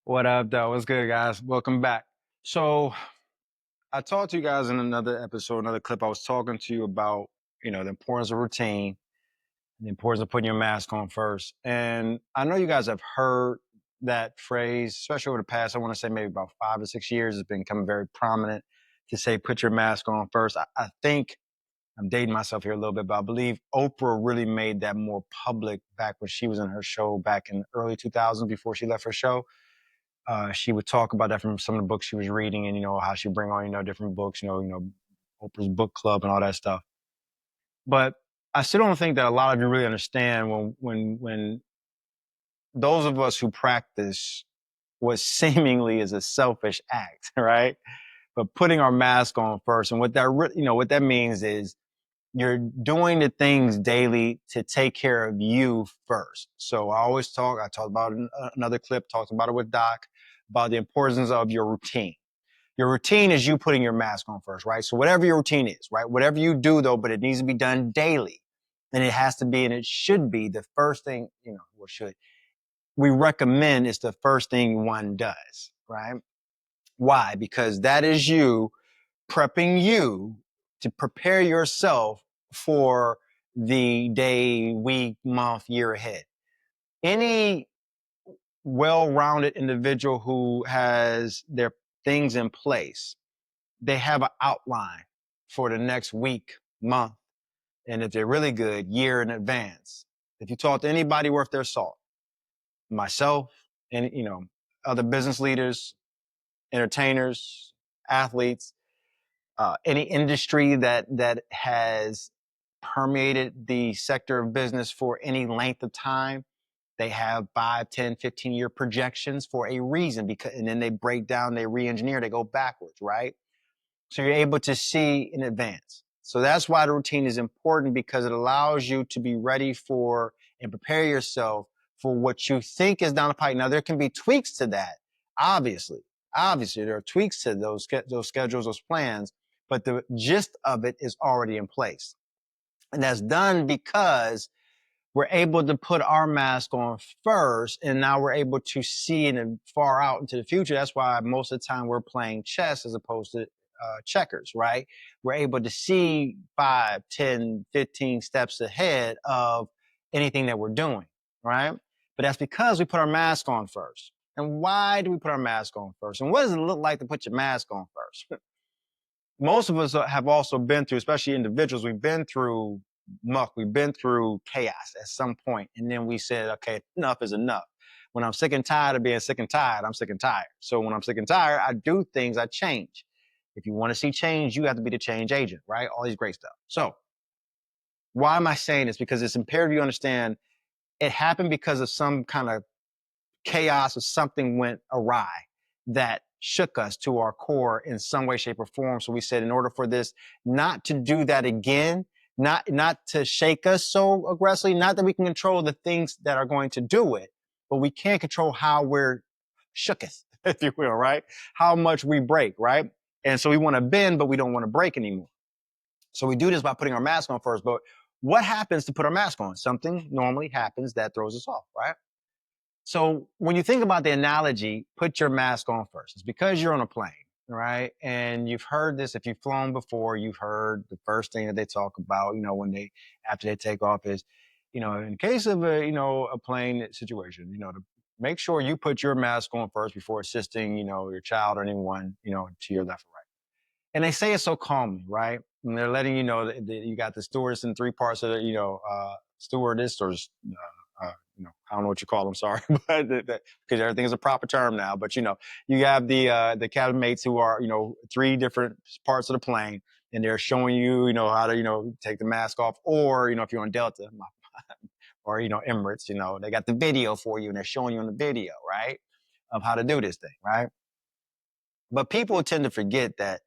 What up, though? What's good, guys? Welcome back. So, I talked to you guys in another episode, another clip. I was talking to you about, the importance of routine, the importance of putting your mask on first. And I know you guys have heard that phrase, especially over the past, I want to say maybe about 5 or 6 years, it's been becoming very prominent to say, put your mask on first. I think I'm dating myself here a little bit, but I believe Oprah really made that more public back when she was in her show back in the early 2000s before she left her show. She would talk about that from some of the books she was reading, and how she bring on different books, Oprah's book club and all that stuff. But I still don't think that a lot of you really understand when those of us who practice what seemingly is a selfish act, right? But putting our mask on first, and what that means is you're doing the things daily to take care of you first. So I talked about another clip, talked about it with Doc, about the importance of your routine. Your routine is you putting your mask on first, right? So whatever your routine is, right? Whatever you do though, but it needs to be done daily. And it has to be, and it should be the first thing, we recommend is the first thing one does, right? Why? Because that is you prepping you to prepare yourself for the day, week, month, year ahead. Any well-rounded individual who has their things in place, they have an outline for the next week, month, and if they're really good, year in advance. If you talk to anybody worth their salt, myself and other business leaders, entertainers, athletes, any industry that has permeated the sector of business for any length of time, they have 5, 10, 15-year projections for a reason, and then they break down, they re-engineer, they go backwards, right? So you're able to see in advance. So that's why the routine is important, because it allows you to be ready for and prepare yourself for what you think is down the pipe. Now, there can be tweaks to that, obviously. Obviously, there are tweaks to those schedules, those plans, but the gist of it is already in place. And that's done because we're able to put our mask on first, and now we're able to see in far out into the future. That's why most of the time we're playing chess as opposed to checkers, right? We're able to see 5, 10, 15 steps ahead of anything that we're doing, right? But that's because we put our mask on first. And why do we put our mask on first? And what does it look like to put your mask on first? Most of us have also been through, especially individuals, we've been through muck, we've been through chaos at some point, and then we said, okay, enough is enough. When I'm sick and tired of being sick and tired, I'm sick and tired. So when I'm sick and tired, I do things, I change. If you want to see change, you have to be the change agent, right? All these great stuff. So why am I saying this? Because it's imperative you understand it happened because of some kind of chaos or something went awry that shook us to our core in some way, shape, or form. So we said, in order for this not to do that again, not to shake us so aggressively, not that we can control the things that are going to do it, but we can control how we're shooketh, if you will, right? How much we break, right? And so we want to bend, but we don't want to break anymore. So we do this by putting our mask on first. But what happens to put our mask on? Something normally happens that throws us off, right? So when you think about the analogy, put your mask on first. It's because you're on a plane, right? And you've heard this. If you've flown before, you've heard the first thing that they talk about, after they take off is, in case of a plane situation, to make sure you put your mask on first before assisting, your child or anyone, to your left or right. And they say it so calmly, right? And they're letting you know that you got the stewardess in three parts of the, stewardess or I don't know what you call them, sorry, but because everything is a proper term now. But you have the cabin mates who are three different parts of the plane, and they're showing you how to take the mask off, or if you're on Delta, or Emirates, they got the video for you, and they're showing you on the video, right, of how to do this thing, right? But people tend to forget that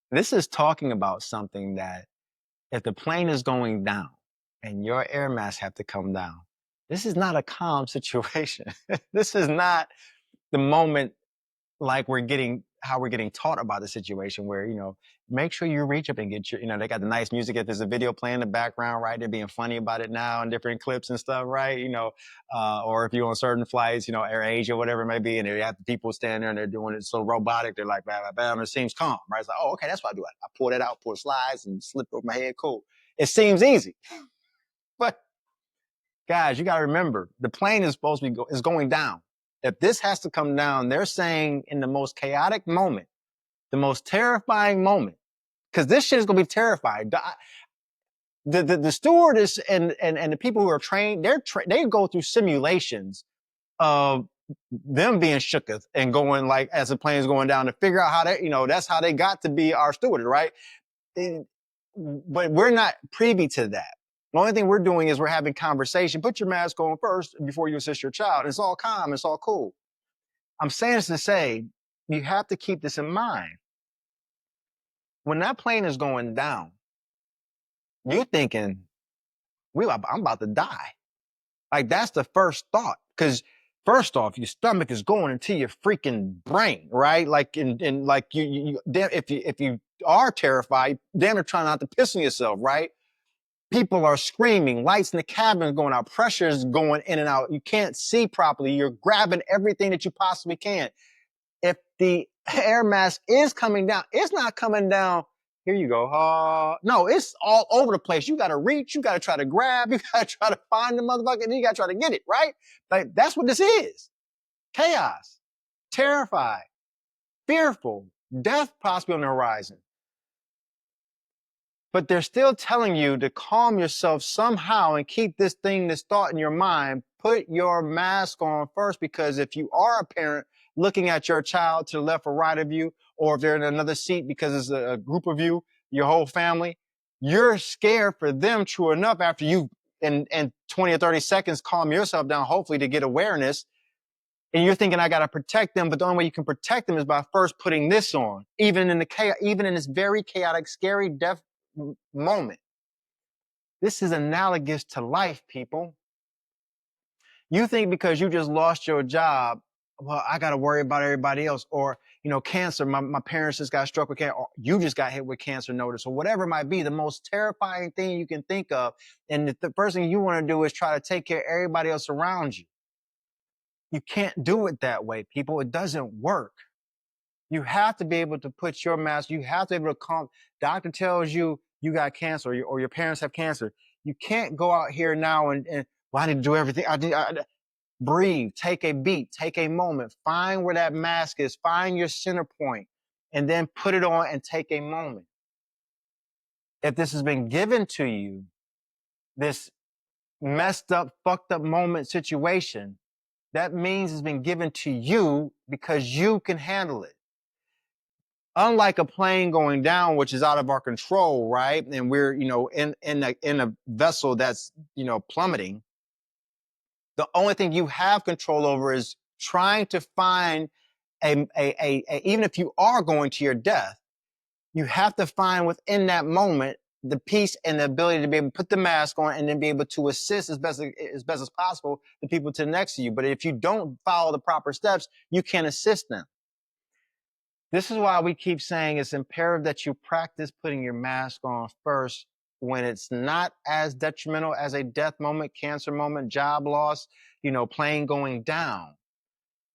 this is talking about something that if the plane is going down and your air mask have to come down, this is not a calm situation. This is not the moment like we're getting how we're getting taught about the situation where, make sure you reach up and get your, they got the nice music. If there's a video playing in the background, right? They're being funny about it now in different clips and stuff, right? Or if you're on certain flights, Air Asia, whatever it may be, and they have people standing there and they're doing it so robotic, they're like, blah, blah, blah, and it seems calm, right? It's like, oh, okay, that's what I do. I pull that out, pull slides and slip over my head, cool. It seems easy. But guys, you got to remember, the plane is supposed to be is going down. If this has to come down, they're saying in the most chaotic moment, the most terrifying moment, because this shit is going to be terrifying. The stewardess and the people who are trained, they go through simulations of them being shooketh and going like as the plane's going down to figure out how they, that's how they got to be our steward, right? But we're not privy to that. The only thing we're doing is we're having conversation. Put your mask on first before you assist your child. It's all calm. It's all cool. I'm saying this to say, you have to keep this in mind. When that plane is going down, you're thinking, I'm about to die. Like that's the first thought. Because first off, your stomach is going into your freaking brain, right? Like, like if you are terrified, damn it, try not to piss on yourself, right? People are screaming, lights in the cabin going out, pressure is going in and out. You can't see properly. You're grabbing everything that you possibly can. If the air mask is coming down, it's not coming down. Here you go. No, it's all over the place. You got to reach. You got to try to grab. You got to try to find the motherfucker. And you got to try to get it, right? Like, that's what this is. Chaos, terrified, fearful, death possibly on the horizon. But they're still telling you to calm yourself somehow and keep this thought in your mind. Put your mask on first, because if you are a parent looking at your child to the left or right of you, or if they're in another seat because it's a group of you, your whole family, you're scared for them, true enough, after you in 20 or 30 seconds calm yourself down, hopefully to get awareness. And you're thinking, I got to protect them. But the only way you can protect them is by first putting this on, even in this very chaotic, scary death moment. This is analogous to life, people. You think because you just lost your job, well, I got to worry about everybody else, or, cancer. My parents just got struck with cancer, or you just got hit with cancer notice, or whatever it might be, the most terrifying thing you can think of. And the first thing you want to do is try to take care of everybody else around you. You can't do it that way, people. It doesn't work. You have to be able to put your mask. You have to be able to calm. Doctor tells you got cancer, or your parents have cancer. You can't go out here now and well, I need to do everything. Breathe, take a beat, take a moment, find where that mask is, find your center point, and then put it on and take a moment. If this has been given to you, this messed up, fucked up moment situation, that means it's been given to you because you can handle it. Unlike a plane going down, which is out of our control, right? And we're, in a vessel that's, plummeting. The only thing you have control over is trying to find even if you are going to your death, you have to find within that moment the peace and the ability to be able to put the mask on and then be able to assist as best as possible the people to next to you. But if you don't follow the proper steps, you can't assist them. This is why we keep saying it's imperative that you practice putting your mask on first when it's not as detrimental as a death moment, cancer moment, job loss, plane going down.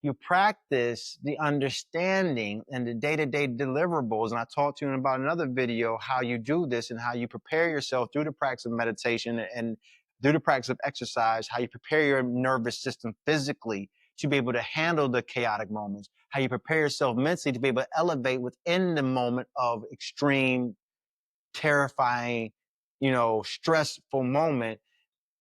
You practice the understanding and the day-to-day deliverables. And I talked to you in about another video how you do this and how you prepare yourself through the practice of meditation and through the practice of exercise, how you prepare your nervous system physically to be able to handle the chaotic moments, how you prepare yourself mentally to be able to elevate within the moment of extreme, terrifying, stressful moment.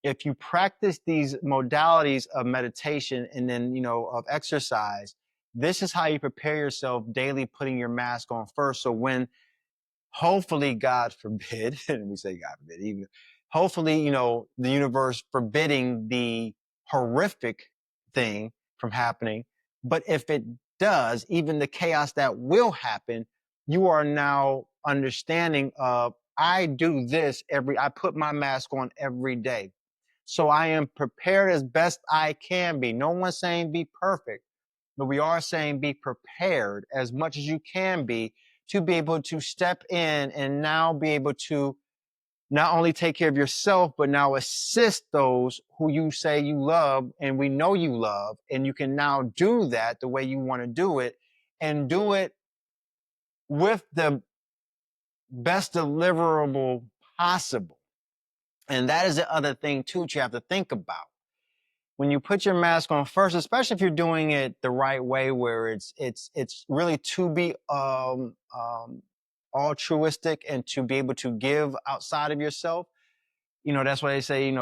If you practice these modalities of meditation and then, of exercise, this is how you prepare yourself daily, putting your mask on first. So when hopefully, God forbid, and we say God forbid, even hopefully, the universe forbidding the horrific thing from happening. But if it does, even the chaos that will happen, you are now understanding of, I do this I put my mask on every day. So I am prepared as best I can be. No one's saying be perfect, but we are saying be prepared as much as you can be to be able to step in and now be able to not only take care of yourself, but now assist those who you say you love and we know you love. And you can now do that the way you want to do it and do it with the best deliverable possible. And that is the other thing too, you have to think about. When you put your mask on first, especially if you're doing it the right way, where it's really to be altruistic and to be able to give outside of yourself. That's why they say,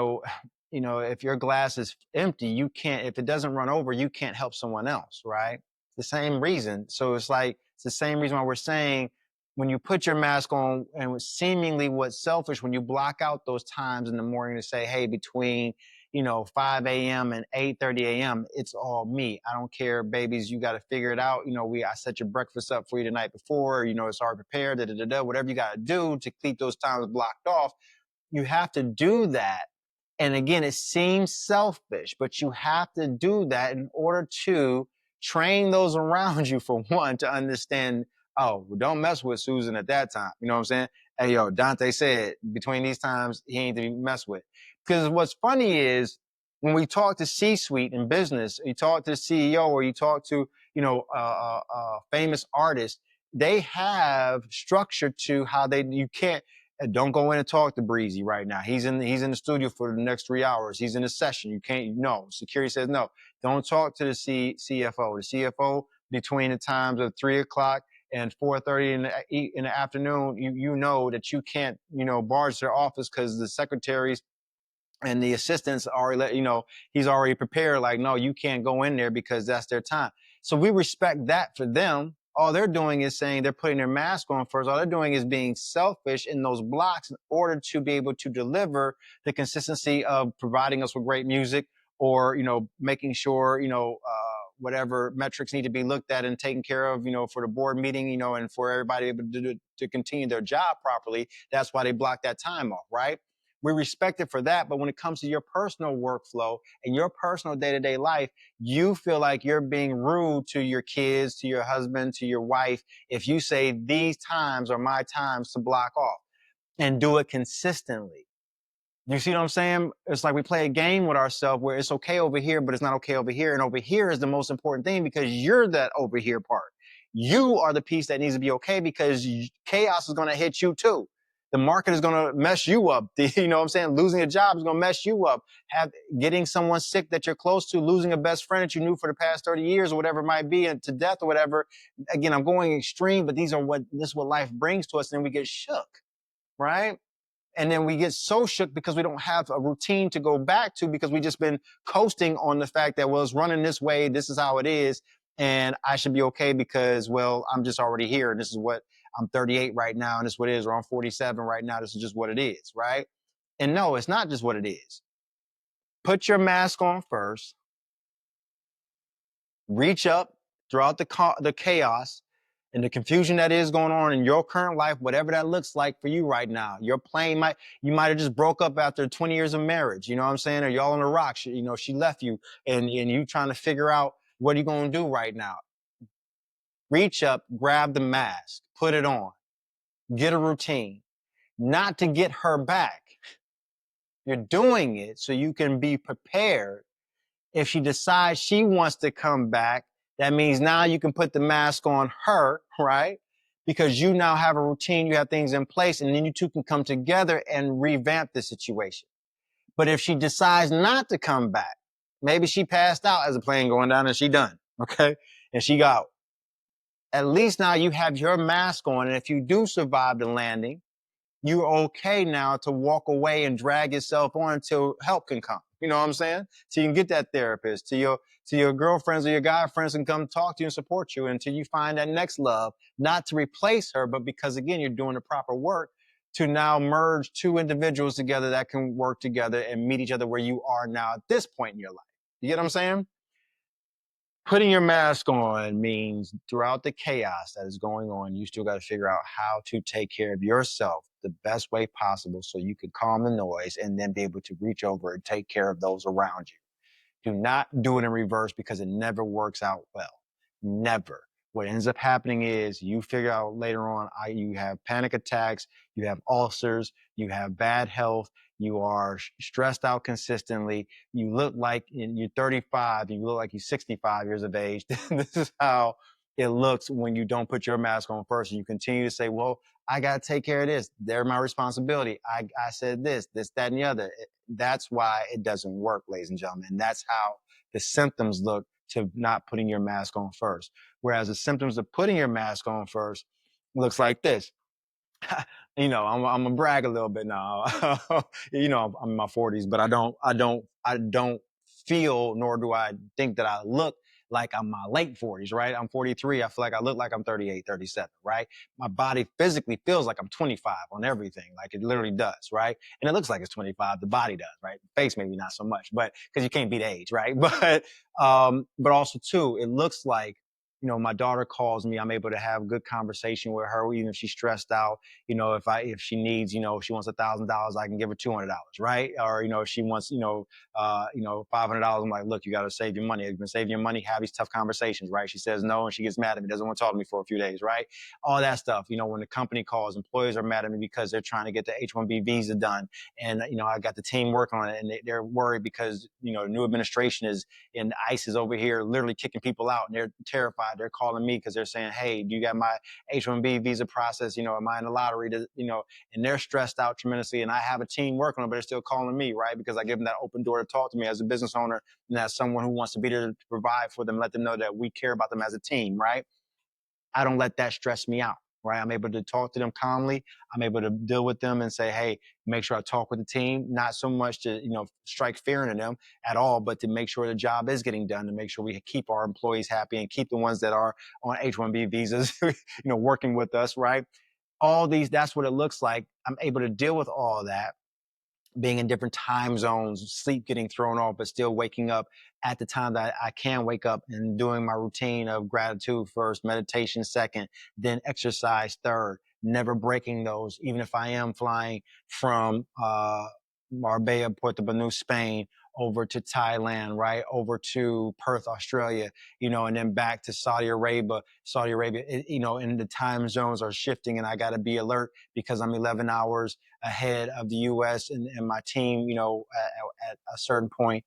if your glass is empty, you can't, if it doesn't run over, you can't help someone else, right? The same reason. So it's the same reason why we're saying when you put your mask on and seemingly what's selfish, when you block out those times in the morning to say, hey, between, 5 a.m. and 8:30 a.m., it's all me. I don't care, babies. You got to figure it out. I set your breakfast up for you the night before, it's already prepared, whatever you got to do to keep those times blocked off. You have to do that. And again, it seems selfish, but you have to do that in order to train those around you, for one, to understand, oh, well, don't mess with Susan at that time. You know what I'm saying? Hey, yo, Dante said between these times, he ain't to be messed with. Because what's funny is when we talk to C-suite in business, you talk to the CEO or you talk to, famous artists, they have structure to how you can't, don't go in and talk to Breezy right now. He's in the studio for the next 3 hours. He's in a session. You can't, no. Security says no. Don't talk to the CFO. The CFO between the times of 3 o'clock and 4:30 in the afternoon, you know that you can't, barge their office because the secretaries and the assistants already he's already prepared, like, no, you can't go in there because that's their time. So we respect that for them. All they're doing is saying they're putting their mask on first. All they're doing is being selfish in those blocks in order to be able to deliver the consistency of providing us with great music, or making sure whatever metrics need to be looked at and taken care of, for the board meeting, and for everybody able to continue their job properly. That's why they block that time off, right? We respect it for that. But when it comes to your personal workflow and your personal day-to-day life, you feel like you're being rude to your kids, to your husband, to your wife, if you say these times are my times to block off, and do it consistently. You see what I'm saying? It's like we play a game with ourselves where it's okay over here, but it's not okay over here. And over here is the most important thing because you're that over here part. You are the piece that needs to be okay because chaos is going to hit you too. The market is going to mess you up. You know what I'm saying? Losing a job is going to mess you up. Getting someone sick that you're close to, losing a best friend that you knew for the past 30 years or whatever it might be, and to death or whatever. Again, I'm going extreme, but this is what life brings to us. And then we get shook, right? And then we get so shook because we don't have a routine to go back to because we just been coasting on the fact that, well, it's running this way. This is how it is. And I should be okay because, well, I'm just already here. And this is what I'm 38 right now. And this is what it is. Or I'm 47 right now. This is just what it is. Right. And no, it's not just what it is. Put your mask on first. Reach up throughout the chaos and the confusion that is going on in your current life, whatever that looks like for you right now. Your plane you might have just broke up after 20 years of marriage, you know what I'm saying? Or y'all on the rocks, she left you and you trying to figure out what are you going to do right now. Reach up, grab the mask, put it on, get a routine, not to get her back. You're doing it so you can be prepared. If she decides she wants to come back, that means now you can put the mask on her, right? Because you now have a routine, you have things in place, and then you two can come together and revamp the situation. But if she decides not to come back, maybe she passed out as a plane going down and she done, okay? And she got, at least now you have your mask on, and if you do survive the landing, you're okay now to walk away and drag yourself on until help can come. You know what I'm saying? So you can get that therapist, to your girlfriends or your guy friends can come talk to you and support you until you find that next love, not to replace her, but because again, you're doing the proper work to now merge two individuals together that can work together and meet each other where you are now at this point in your life. You get what I'm saying? Putting your mask on means throughout the chaos that is going on, you still got to figure out how to take care of yourself the best way possible so you can calm the noise and then be able to reach over and take care of those around you. Do not do it in reverse because it never works out well. Never. What ends up happening is you figure out later on, you have panic attacks, you have ulcers, you have bad health, you are stressed out consistently. You look like you're 35, you look like you're 65 years of age. This is how it looks when you don't put your mask on first. And you continue to say, well, I got to take care of this. They're my responsibility. I said this, that, and the other. That's why it doesn't work, ladies and gentlemen. And that's how the symptoms look to not putting your mask on first. Whereas the symptoms of putting your mask on first looks like this. I'm gonna brag a little bit now. I'm in my 40s, but I don't feel, nor do I think that I look like I'm my late 40s, right? I'm 43. I feel like I look like I'm 38, 37, right? My body physically feels like I'm 25 on everything, like it literally does, right? And it looks like it's 25. The body does, right? The face maybe not so much, but because you can't beat age, right? But also too, it looks like my daughter calls me, I'm able to have good conversation with her, even if she's stressed out. If she needs, if she wants $1,000, I can give her $200, right? Or if she wants, $500, I'm like, look, you got to save your money. You've been saving your money. Have these tough conversations, right? She says no, and she gets mad at me. Doesn't want to talk to me for a few days, right? All that stuff. When the company calls, employees are mad at me because they're trying to get the H-1B visa done, and I got the team working on it, and they're worried because the new administration is and ICE is over here literally kicking people out, and they're terrified. They're calling me because they're saying, hey, do you got my H-1B visa process? Am I in the lottery? And they're stressed out tremendously. And I have a team working on it, but they're still calling me, right? Because I give them that open door to talk to me as a business owner and as someone who wants to be there to provide for them, let them know that we care about them as a team, right? I don't let that stress me out, right? I'm able to talk to them calmly. I'm able to deal with them and say, hey, make sure I talk with the team, not so much to, strike fear into them at all, but to make sure the job is getting done, to make sure we keep our employees happy and keep the ones that are on H-1B visas, working with us, right? All these, that's what it looks like. I'm able to deal with all of that, being in different time zones, sleep getting thrown off, but still waking up at the time that I can wake up and doing my routine of gratitude first, meditation second, then exercise third, never breaking those, even if I am flying from Marbella, Puerto Banús, Spain, over to Thailand, right? Over to Perth, Australia, and then back to Saudi Arabia. And the time zones are shifting and I got to be alert because I'm 11 hours ahead of the U.S. and my team, at a certain point,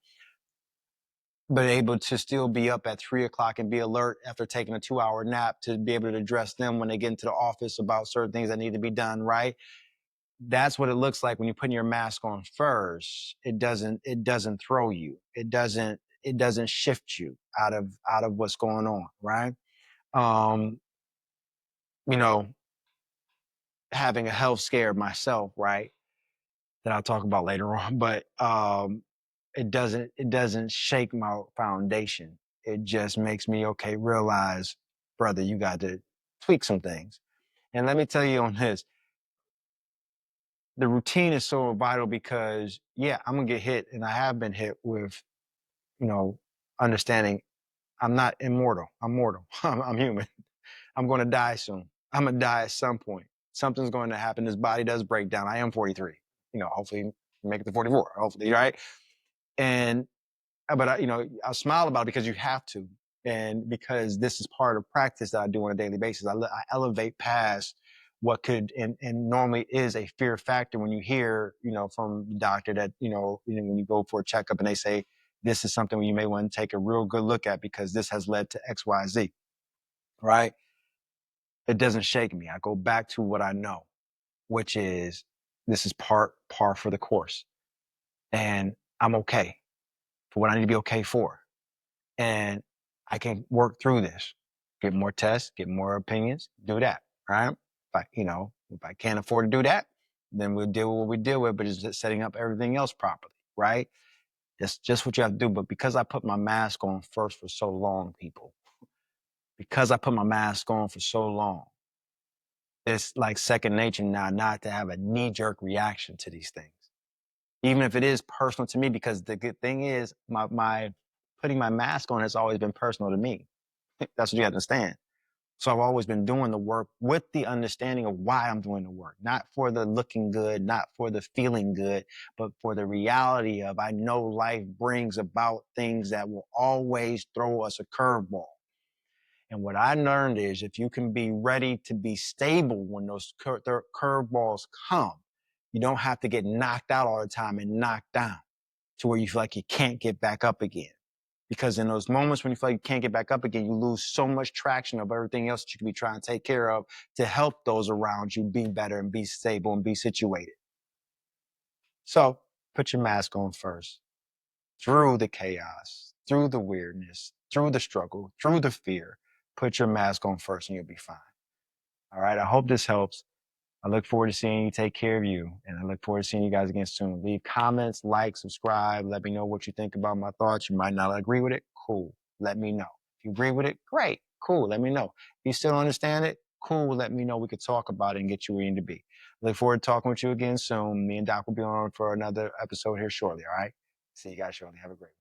but able to still be up at 3 o'clock and be alert after taking a 2-hour nap to be able to address them when they get into the office about certain things that need to be done, right? That's what it looks like when you're putting your mask on first. It doesn't throw you. It doesn't shift you out of what's going on, right? Um, you know, having a health scare myself, right? That I'll talk about later on, but it doesn't shake my foundation. It just makes me realize, brother, you got to tweak some things. And let me tell you on this, the routine is so vital because yeah, I'm gonna get hit and I have been hit with, you know, understanding I'm not immortal. I'm mortal. I'm human. I'm going to die soon. I'm going to die at some point. Something's going to happen. This body does break down. I am 43. Hopefully make it to 44. Hopefully, right? And but I smile about it because you have to, and because this is part of practice that I do on a daily basis. I elevate past what could and normally is a fear factor when you hear from the doctor that when you go for a checkup and they say this is something you may want to take a real good look at because this has led to XYZ, right? It doesn't shake me. I go back to what I know, which is this is par for the course, and I'm okay for what I need to be okay for. And I can work through this, get more tests, get more opinions, do that, right? If I can't afford to do that, then we'll deal with what we deal with, but it's just setting up everything else properly, right? That's just what you have to do. But because I put my mask on first for so long, people, because I put my mask on for so long, it's like second nature now not to have a knee-jerk reaction to these things. Even if it is personal to me, because the good thing is my putting my mask on has always been personal to me. That's what you have to understand. So I've always been doing the work with the understanding of why I'm doing the work, not for the looking good, not for the feeling good, but for the reality of I know life brings about things that will always throw us a curveball. And what I learned is if you can be ready to be stable when those curveballs come, you don't have to get knocked out all the time and knocked down to where you feel like you can't get back up again. Because in those moments when you feel like you can't get back up again, you lose so much traction of everything else that you can be trying to take care of to help those around you be better and be stable and be situated. So put your mask on first. Through the chaos, through the weirdness, through the struggle, through the fear, put your mask on first and you'll be fine. All right. I hope this helps. I look forward to seeing you. Take care of you. And I look forward to seeing you guys again soon. Leave comments, like, subscribe. Let me know what you think about my thoughts. You might not agree with it. Cool. Let me know. If you agree with it, great. Cool. Let me know. If you still don't understand it, cool. Let me know. We could talk about it and get you where you need to be. I look forward to talking with you again soon. Me and Doc will be on for another episode here shortly. All right. See you guys shortly. Have a great one.